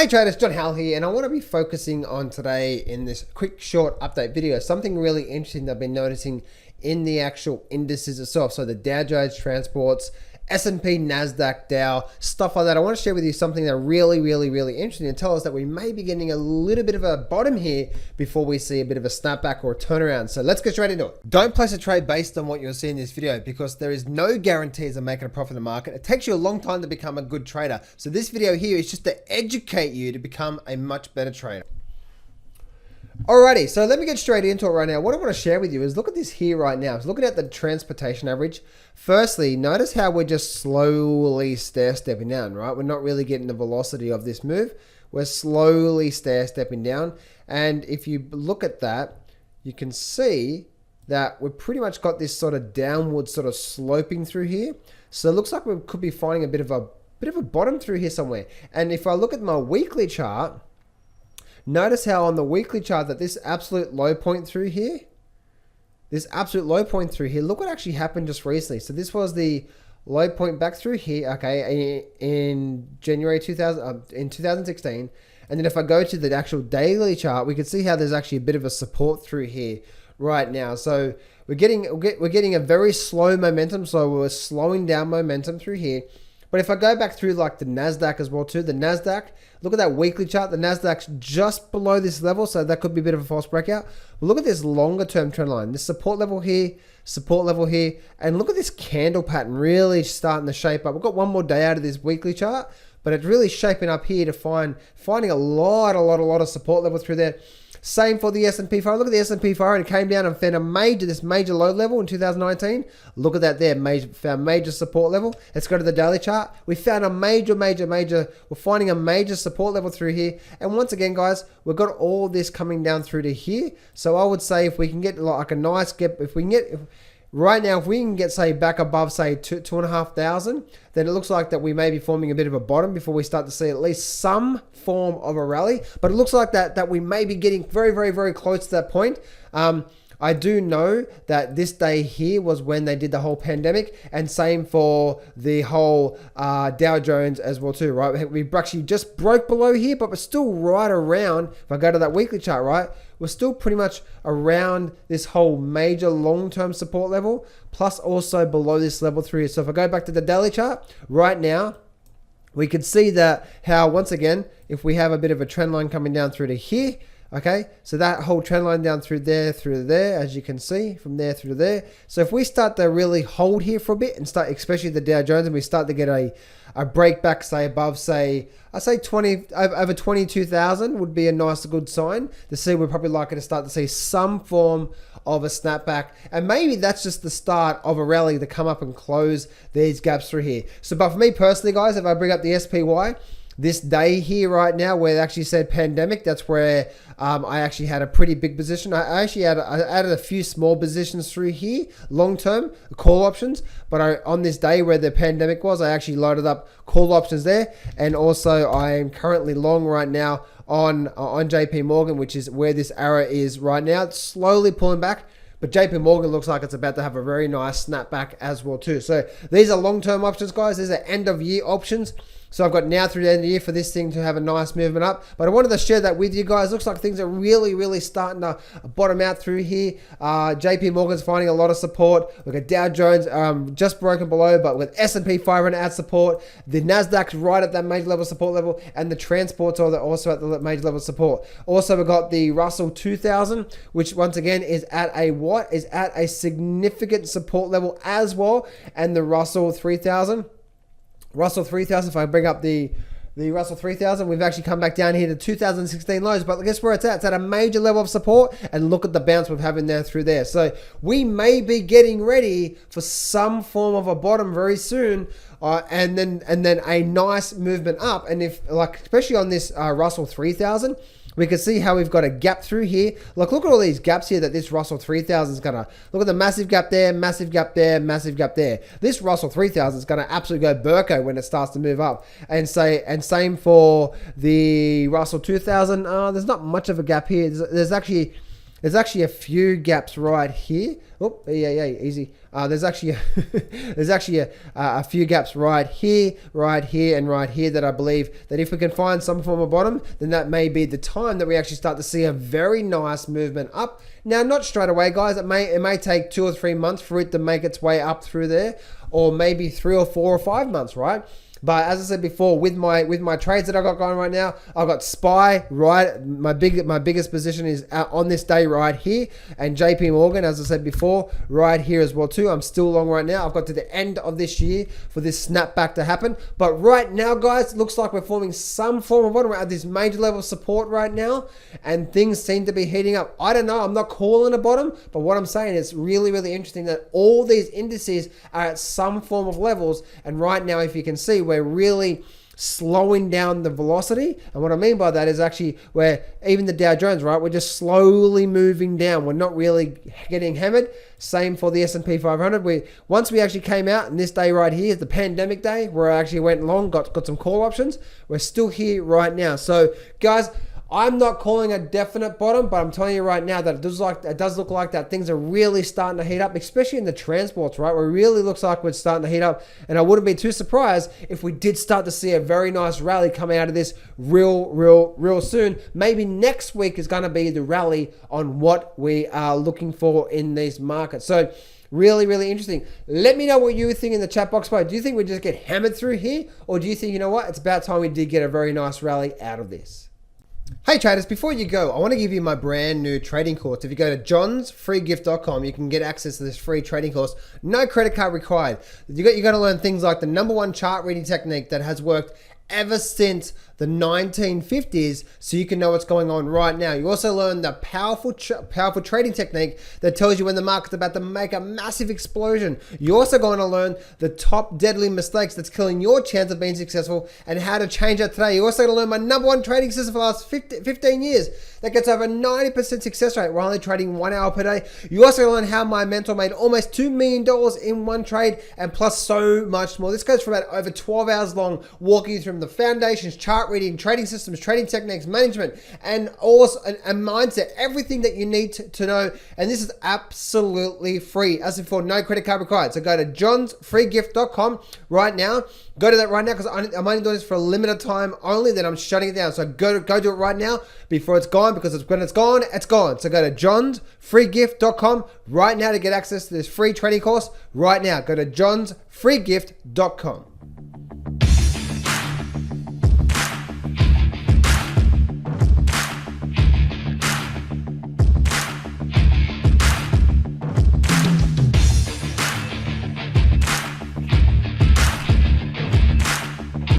Hey traders, John Howell here, and I want to be focusing on today in this quick short update video something really interesting that I've been noticing in the actual indices itself. So the Dow Jones transports, S&P, Nasdaq, Dow, stuff like that. I want to share with you something that really interesting and tell us that we may be getting a little bit of a bottom here before we see a bit of a snapback or a turnaround. So let's get straight into it. Don't place a trade based on what you'll see in this video because there is no guarantees of making a profit in the market. It takes you a long time to become a good trader. So this video here is just to educate you to become a much better trader. Alrighty, so let me get straight into it right now. What I want to share with you is look at this here right now. So looking at the transportation average. Firstly, notice how we're just slowly stair-stepping down, right? We're not really getting the velocity of this move. We're slowly stair-stepping down. And if you look at that, you can see that we've pretty much got this sort of downward sort of sloping through here. So it looks like we could be finding a bit of a bottom through here somewhere. And if I look at my weekly chart, notice how on the weekly chart that this absolute low point through here, look what actually happened just recently. So this was the low point back through here, okay, in January 2016. And then if I go to the actual daily chart, we can see how there's actually a bit of a support through here right now. So we're getting a very slow momentum. So we're slowing down momentum through here. But if I go back through like the Nasdaq as well too, the Nasdaq, look at that weekly chart. The Nasdaq's just below this level, so that could be a bit of a false breakout. But look at this longer term trend line. This support level here, and look at this candle pattern really starting to shape up. We've got one more day out of this weekly chart, but it's really shaping up here to finding a lot of support level through there. Same for the S&P 500. Look at the S&P 500. It came down and found this major low level in 2019. Look at that there. Found major support level. Let's go to the daily chart. We found a major. We're finding a major support level through here. And once again, guys, we've got all this coming down through to here. So I would say if we can get like a nice gap, right now, if we can get, say, back above, say, 2,500, then it looks like that we may be forming a bit of a bottom before we start to see at least some form of a rally. But it looks like that we may be getting very close to that point. I do know that this day here was when they did the whole pandemic, and same for the whole Dow Jones as well too, right? We actually just broke below here, but we're still right around, if I go to that weekly chart, right, we're still pretty much around this whole major long-term support level, plus also below this level through here. So if I go back to the daily chart, right now, we can see that how, once again, if we have a bit of a trend line coming down through to here, okay, so that whole trend line down through there, as you can see, from there through to there. So if we start to really hold here for a bit and start, especially the Dow Jones, and we start to get a break back, say above, say, I say over 22,000 would be a nice, good sign to see. We're probably likely to start to see some form of a snapback, and maybe that's just the start of a rally to come up and close these gaps through here. So, but for me personally, guys, if I bring up the SPY, this day here right now where it actually said pandemic, that's where I actually had a pretty big position. I added a few small positions through here, long-term call options, but on this day where the pandemic was, I actually loaded up call options there. And also I am currently long right now on JP Morgan, which is where this arrow is right now. It's slowly pulling back, but JP Morgan looks like it's about to have a very nice snapback as well too. So these are long-term options, guys. These are end-of-year options. So I've got now through the end of the year for this thing to have a nice movement up. But I wanted to share that with you guys. Looks like things are really starting to bottom out through here. JP Morgan's finding a lot of support. We've got Dow Jones just broken below, but with S&P 500 at support. The Nasdaq's right at that major level support level, and the transports are also at the major level support. Also, we've got the Russell 2000, which once again is at a significant support level as well, and the Russell 3000. If I bring up the Russell 3000, we've actually come back down here to 2016 lows, but guess where it's at? It's at a major level of support, and look at the bounce we're having there through there. So we may be getting ready for some form of a bottom very soon, and then a nice movement up. And if, like, especially on this Russell 3000, we can see how we've got a gap through here. Look at all these gaps here that this Russell 3000 is gonna, look at the massive gap there, massive gap there, massive gap there. This Russell 3000 is gonna absolutely go Burko when it starts to move up. And same for the Russell 2000. There's not much of a gap here. There's actually There's actually a few gaps right here. Oh, yeah, easy. There's actually a few gaps right here, and right here that I believe that if we can find some form of bottom, then that may be the time that we actually start to see a very nice movement up. Now, not straight away, guys. It may take 2 or 3 months for it to make its way up through there, or maybe 3 or 4 or 5 months, right? But as I said before, with my trades that I got going right now, I've got SPY right. My biggest position is on this day right here, and JP Morgan, as I said before, right here as well too. I'm still long right now. I've got to the end of this year for this snapback to happen. But right now, guys, it looks like we're forming some form of bottom. We're at this major level of support right now, and things seem to be heating up. I don't know. I'm not calling a bottom, but what I'm saying is really, really interesting that all these indices are at some form of levels. And right now, if you can see, we're really slowing down the velocity. And what I mean by that is actually where even the Dow Jones, right, we're just slowly moving down. We're not really getting hammered. Same for the S&P 500. Once we actually came out, and this day right here is the pandemic day where I actually went long, got some call options. We're still here right now. So guys, I'm not calling a definite bottom, but I'm telling you right now that it does look like that things are really starting to heat up, especially in the transports, right? Where it really looks like we're starting to heat up. And I wouldn't be too surprised if we did start to see a very nice rally coming out of this real soon. Maybe next week is going to be the rally on what we are looking for in these markets. So really, really interesting. Let me know what you think in the chat box below. Do you think we just get hammered through here? Or do you think, you know what, it's about time we did get a very nice rally out of this? Hey traders, before you go, I want to give you my brand new trading course. If you go to johnsfreegift.com, you can get access to this free trading course. No credit card required. You got to learn things like the #1 chart reading technique that has worked ever since the 1950s, so you can know what's going on right now. You also learn the powerful trading technique that tells you when the market's about to make a massive explosion. You're also going to learn the top deadly mistakes that's killing your chance of being successful and how to change that today. You're also going to learn my #1 trading system for the last 15 years that gets over 90% success rate while only trading 1 hour per day. You also learn how my mentor made almost $2 million in one trade, and plus so much more. This goes for about over 12 hours long, walking you through the foundations, chart reading, trading systems, trading techniques, management, and also and mindset, everything that you need to know. And this is absolutely free. As before, no credit card required. So go to johnsfreegift.com right now. Go to that right now because I'm only doing this for a limited time only. Then I'm shutting it down. So go do it right now before it's gone, because when it's gone, it's gone. So go to johnsfreegift.com right now to get access to this free trading course right now. Go to johnsfreegift.com.